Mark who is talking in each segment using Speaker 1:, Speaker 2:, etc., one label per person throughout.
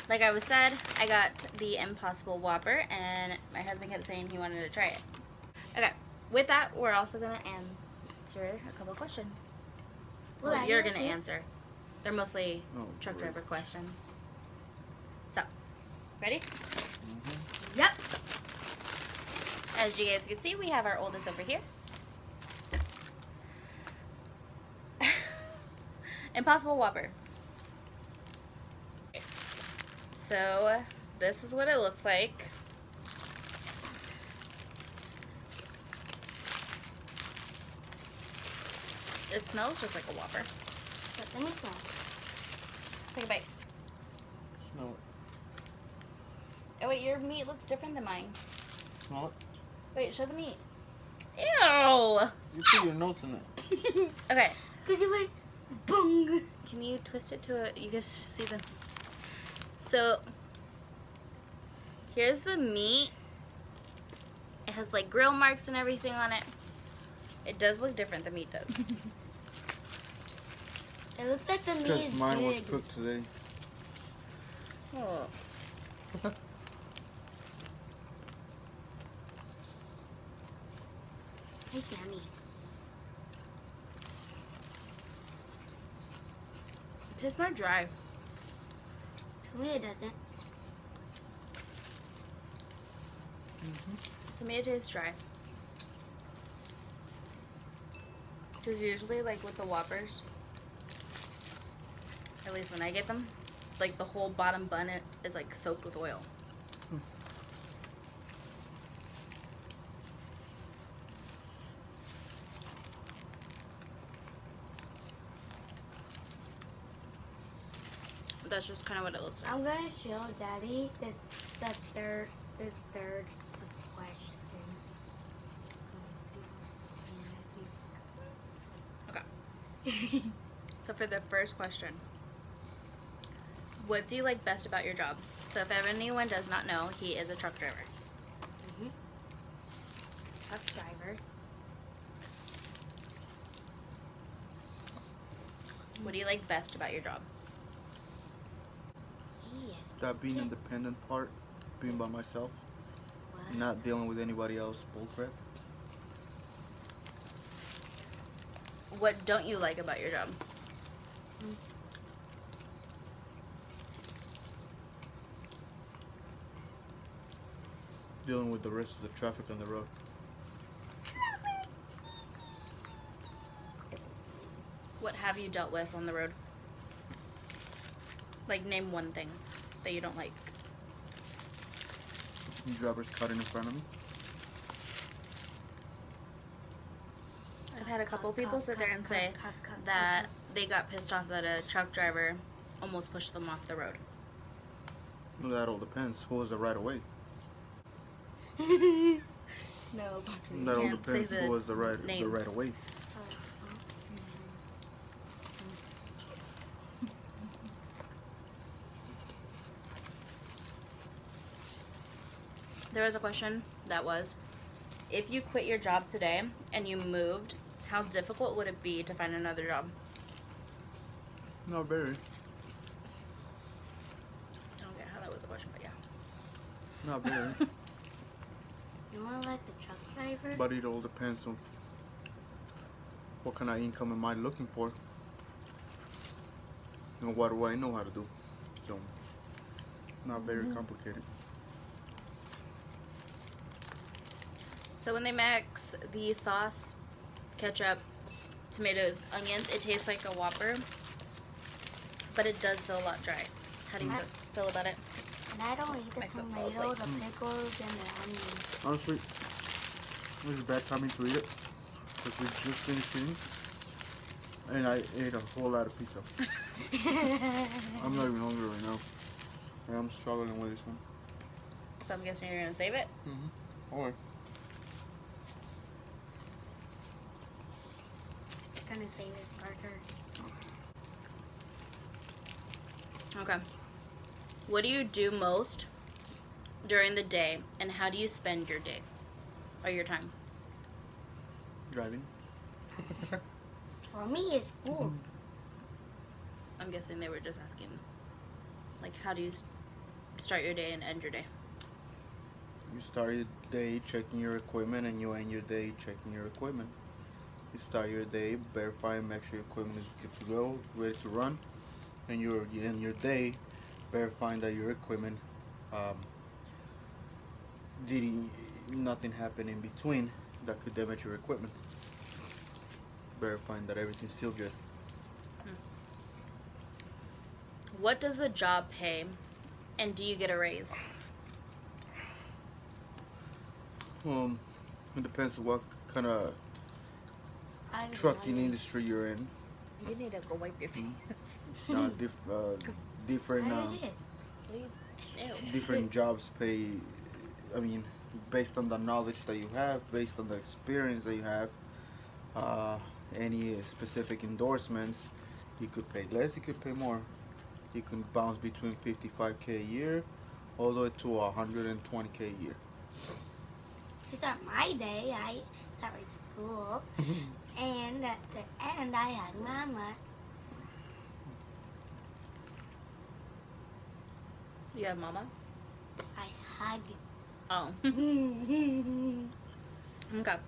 Speaker 1: like I was said, I got the Impossible Whopper, and my husband kept saying he wanted to try it. Okay, with that, we're also gonna answer a couple questions. Well, you're gonna answer. They're mostly truck driver questions. So, ready?
Speaker 2: Mm-hmm. Yep.
Speaker 1: As you guys can see, we have our oldest over here. Impossible Whopper. So, this is what it looks like. It smells just like a Whopper.
Speaker 2: Let me smell.
Speaker 1: Take a bite.
Speaker 3: Smell it.
Speaker 1: Oh wait, your meat looks different than mine.
Speaker 3: Smell it.
Speaker 1: Wait, show the meat. Ew!
Speaker 3: You put your nose in it.
Speaker 1: Okay.
Speaker 2: Cause you went bung.
Speaker 1: Can you twist it to a... You guys see the... So, here's the meat. It has like grill marks and everything on it. It does look different, the meat does.
Speaker 2: It looks like the meat
Speaker 3: Because
Speaker 2: is
Speaker 3: mine was
Speaker 2: big.
Speaker 3: cooked today.
Speaker 1: Oh.
Speaker 2: It's yummy.
Speaker 1: It tastes more dry.
Speaker 2: To me, it doesn't.
Speaker 1: To me, it tastes dry. Because usually, like with the Whoppers, at least when I get them, like the whole bottom bun is like soaked with oil. That's just kind of what it looks like.
Speaker 2: I'm gonna show Daddy this third question.
Speaker 1: Okay. So for the first question, what do you like best about your job? So if anyone does not know, he is a truck driver.
Speaker 2: Truck driver.
Speaker 1: What do you like best about your job?
Speaker 2: Yes.
Speaker 3: That being independent part, being by myself,
Speaker 2: What?
Speaker 3: not dealing with anybody else bullcrap.
Speaker 1: What don't you like about your job?
Speaker 3: Dealing with the rest of the traffic on the road.
Speaker 1: What have you dealt with on the road? Like, name one thing that you don't like.
Speaker 3: Drivers cutting in front of me.
Speaker 1: I've had a couple people sit there and say that they got pissed off that a truck driver almost pushed them off the road.
Speaker 3: Well, that all depends. Who was the right away?
Speaker 1: No,
Speaker 3: That all depends who was the right away.
Speaker 1: There was a question that was, if you quit your job today and you moved, how difficult would it be to find another job?
Speaker 3: Not very.
Speaker 1: I don't get how that was a question, but yeah.
Speaker 3: Not very.
Speaker 2: You want to like the truck driver?
Speaker 3: But it all depends on what kind of income am I looking for. And what do I know how to do. So, not very complicated.
Speaker 1: So when they mix the sauce, ketchup, tomatoes, onions, it tastes like a Whopper, but it does feel a lot dry. How do you feel about it?
Speaker 2: And I don't eat the
Speaker 1: My foot
Speaker 2: tomato,
Speaker 1: falls
Speaker 2: the pickles, and the onion.
Speaker 3: Honestly, this is bad timing to eat it. Because we just finished eating. And I ate a whole lot of pizza. I'm not even hungry right now. And I'm struggling with this one.
Speaker 1: So I'm guessing you're going to save it?
Speaker 3: Or
Speaker 2: Gonna say this burger.
Speaker 1: Okay. What do you do most during the day, and how do you spend your day or your time?
Speaker 3: driving.
Speaker 2: For me, it's school.
Speaker 1: I'm guessing they were just asking, like, how do you start your day and end your day?
Speaker 3: You start your day checking your equipment, and you end your day checking your equipment. You start your day verifying, make sure your equipment is good to go, ready to run, and you end your day verifying that your equipment um, didn't nothing happen in between that could damage your equipment. Verifying that everything's still good.
Speaker 1: What does the job pay, and do you get a raise?
Speaker 3: It depends on what kind of trucking industry you're in.
Speaker 1: You need to go wipe your face.
Speaker 3: Different different jobs pay. I mean, based on the knowledge that you have, based on the experience that you have, any specific endorsements, you could pay less, you could pay more. You can bounce between 55K a year all the way to 120K a year.
Speaker 2: To start my day, I start my school, and at the end, I hug Mama.
Speaker 1: You have mama?
Speaker 2: I hug.
Speaker 1: Oh. Okay.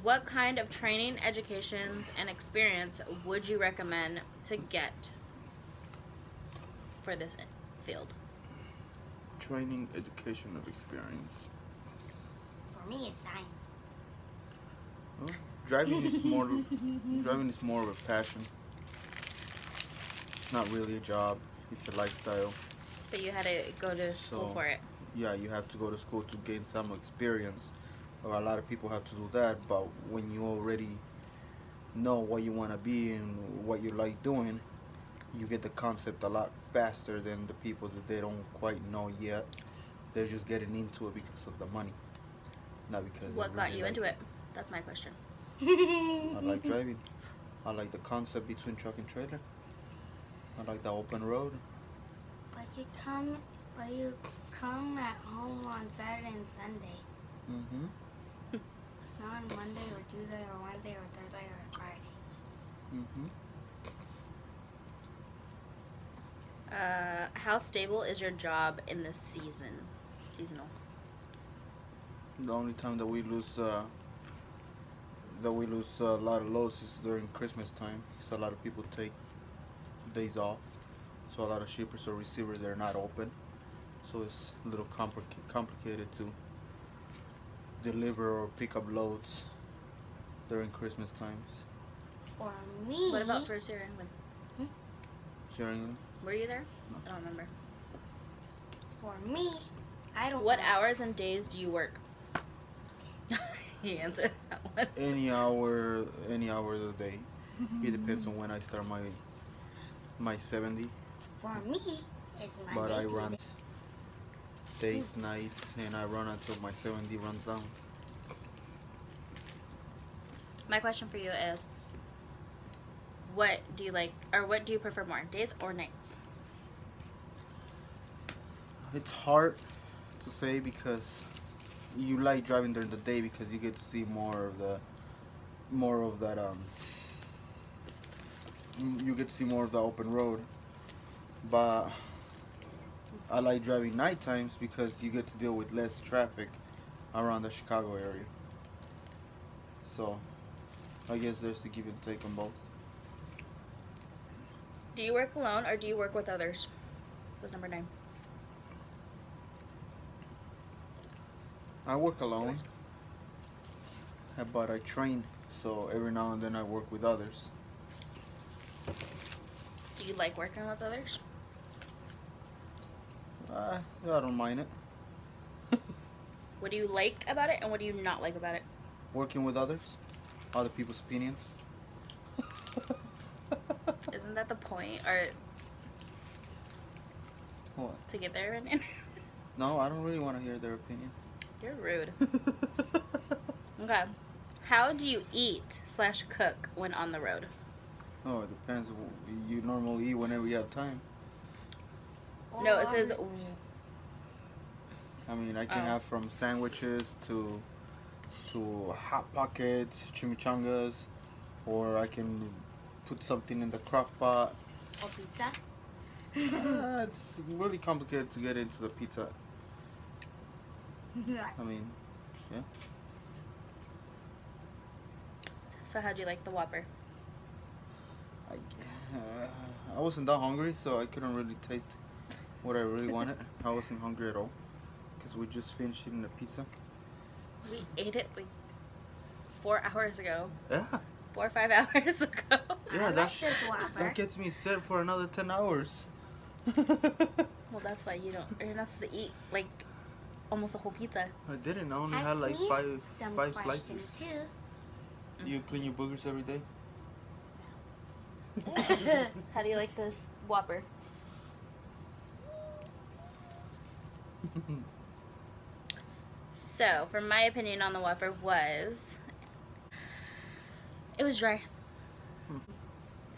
Speaker 1: What kind of training, educations, and experience would you recommend to get for this field?
Speaker 3: Training, education, and experience.
Speaker 2: For me, it's science.
Speaker 3: Well, driving is more of a passion. It's not really a job. It's a lifestyle.
Speaker 1: But you had to go to school for it.
Speaker 3: Yeah, you have to go to school to gain some experience. Or a lot of people have to do that, but when you already know what you want to be and what you like doing, you get the concept a lot faster than the people that they don't quite know yet. They're just getting into it because of the money, not because.
Speaker 1: What got you into it? That's my question.
Speaker 3: I like driving. I like the concept between truck and trailer. I like the open road.
Speaker 2: But you come at home on Saturday and Sunday.
Speaker 3: Mm-hmm.
Speaker 2: Not on Monday or Tuesday or Wednesday or Thursday or Friday.
Speaker 3: Mm-hmm.
Speaker 1: How stable is your job in this seasonal?
Speaker 3: The only time that we lose a lot of loads is during Christmas time. So a lot of people take days off. So a lot of shippers or receivers are not open. So it's a little complicated to deliver or pick up loads during Christmas times.
Speaker 2: For me.
Speaker 1: What about for Sierra England?
Speaker 3: Sierra England?
Speaker 1: Were you there?
Speaker 3: No.
Speaker 1: I don't remember.
Speaker 2: For me, I don't.
Speaker 1: What hours and days do you work? He answered that one.
Speaker 3: Any hour of the day. It depends on when I start my 70.
Speaker 2: For me, it's Monday.
Speaker 3: But I run
Speaker 2: Tuesday.
Speaker 3: days, nights, and I run until my 70 runs down.
Speaker 1: My question for you is, what do you like, or what do you prefer more, days or nights?
Speaker 3: It's hard to say because you like driving during the day because you get to see more of that you get to see more of the open road. But I like driving night times because you get to deal with less traffic around the Chicago area. So I guess there's the give and take on both.
Speaker 1: Do you work alone or do you work with others? Was number 9.
Speaker 3: I work alone, but I train, so every now and then I work with others.
Speaker 1: Do you like working with others?
Speaker 3: I don't mind it.
Speaker 1: What do you like about it and what do you not like about it?
Speaker 3: Working with others, other people's opinions.
Speaker 1: Isn't that the point? Or
Speaker 3: What?
Speaker 1: to get there and
Speaker 3: No, I don't really want to hear their opinion.
Speaker 1: You're rude. Okay. How do you eat/cook when on the road?
Speaker 3: Oh, it depends. You normally eat whenever you have time.
Speaker 1: No, it says.
Speaker 3: I mean, I can have from sandwiches to hot pockets, chimichangas, or I can put something in the crock pot.
Speaker 2: Or pizza.
Speaker 3: It's really complicated to get into the pizza. I mean, yeah.
Speaker 1: So how'd you like the Whopper?
Speaker 3: I wasn't that hungry, so I couldn't really taste what I really wanted. I wasn't hungry at all because we just finished eating the pizza.
Speaker 1: We ate it like 4 hours ago.
Speaker 3: Yeah.
Speaker 1: 4 or 5 hours ago.
Speaker 3: Yeah,
Speaker 2: this Whopper.
Speaker 3: that gets me set for another 10 hours.
Speaker 1: Well, that's why you're not supposed to eat like almost a whole pizza.
Speaker 3: I didn't. I only
Speaker 2: Ask
Speaker 3: had like
Speaker 2: me some
Speaker 3: five
Speaker 2: questions
Speaker 3: slices.
Speaker 2: too.
Speaker 3: You clean your boogers every day?
Speaker 1: How do you like this Whopper? So, for my opinion on the Whopper was, it was dry.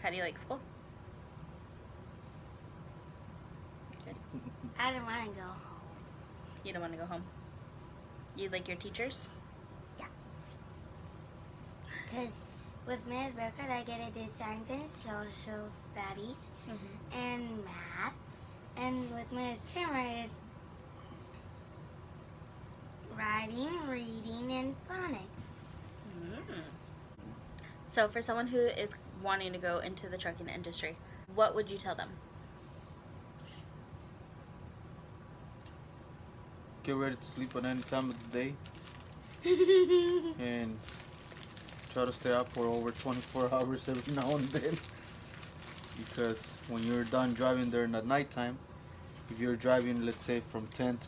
Speaker 1: How do you like school? Good.
Speaker 2: I don't want to go home.
Speaker 1: You don't want to go home? You like your teachers?
Speaker 2: Because with Ms. Burkhardt, I get to do science and social studies and math. And with Ms. Timmer, it's writing, reading, and phonics.
Speaker 1: So for someone who is wanting to go into the trucking industry, what would you tell them?
Speaker 3: Get ready to sleep at any time of the day. And try to stay up for over 24 hours every now and then. Because when you're done driving during the nighttime, if you're driving, let's say from 10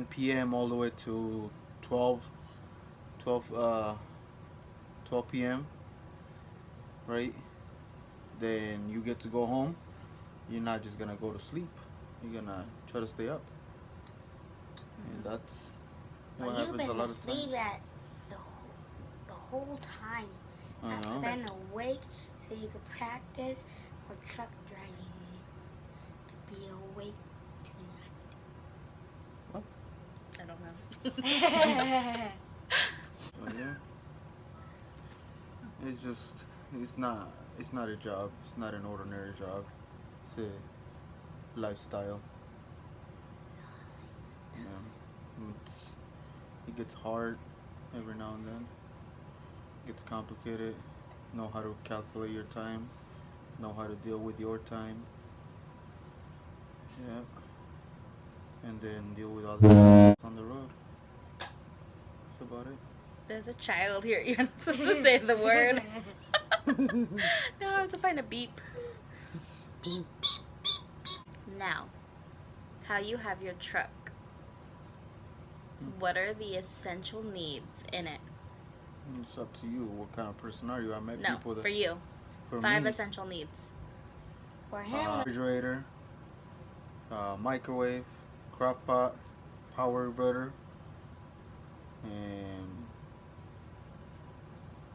Speaker 3: p.m. all the way to 12 p.m., right? Then you get to go home. You're not just gonna go to sleep. You're gonna try to stay up, and that's what
Speaker 2: Well, you've
Speaker 3: happens a
Speaker 2: been
Speaker 3: lot of times.
Speaker 2: asleep at the whole time.
Speaker 3: I know.
Speaker 2: Been awake so you could practice for truck driving to be awake tonight.
Speaker 1: I don't know.
Speaker 3: So, yeah. It's not a job. It's not an ordinary job. It's a lifestyle. Yeah. It gets hard every now and then. It gets complicated. Know how to calculate your time. Know how to deal with your time. Yeah. And then deal with all the on the road. That's about it.
Speaker 1: There's a child here. You're not supposed to say the word. Now I have to find a beep. Now, how you have your truck. What are the essential needs in it?
Speaker 3: It's up to you. What kind of person are you? I met
Speaker 1: No,
Speaker 3: people that
Speaker 1: for you.
Speaker 3: for
Speaker 1: 5
Speaker 3: me,
Speaker 1: essential needs.
Speaker 2: For him,
Speaker 3: refrigerator, microwave, crock pot, power inverter, and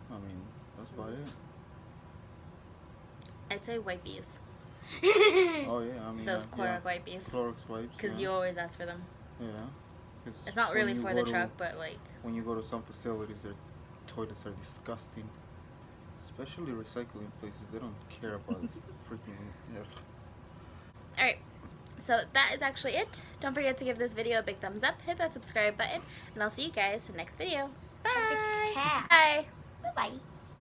Speaker 3: I mean that's about it.
Speaker 1: I'd say wipies.
Speaker 3: Oh yeah, I mean
Speaker 1: Those Clorox wipies.
Speaker 3: Clorox wipes.
Speaker 1: Because
Speaker 3: yeah.
Speaker 1: you always ask for them.
Speaker 3: Yeah. 'Cause
Speaker 1: It's not
Speaker 3: when
Speaker 1: really
Speaker 3: you
Speaker 1: for
Speaker 3: go
Speaker 1: the
Speaker 3: to-
Speaker 1: truck, but like...
Speaker 3: When you go to some facilities, their toilets are disgusting. Especially recycling places, they don't care about this freaking. Ugh.
Speaker 1: Alright, so that is actually it. Don't forget to give this video a big thumbs up, hit that subscribe button, and I'll see you guys in the next video. Bye!
Speaker 2: Bye.
Speaker 1: Bye!
Speaker 2: Bye-bye.